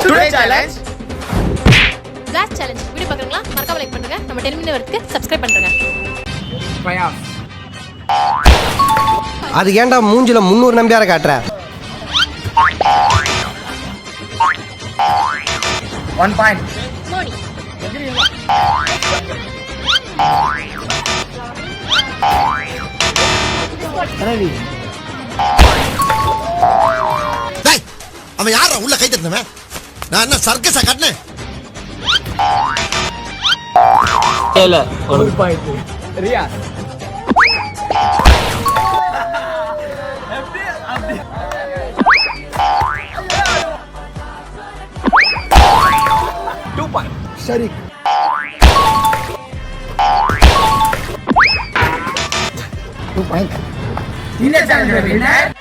Today challenge blast challenge video பார்க்குறீங்களா? மறக்காம like பண்ணுங்க. நம்ம 10 மினிட் வரைக்கும் சப்ஸ்கிரைப் பண்ணுங்க. அது ஏன்டா மூஞ்சில 300 நம்பியார காட்டுற? 1 பாயிண்ட். மோனி டேய் அவன் யாரா உள்ள கை தட்டினவன்? நான் என்ன சர்க்கஸா கட்டினேன்? இல்ல 1 பாயிண்ட். ரியா சரி இந்த சேலஞ்சோட வின்னர்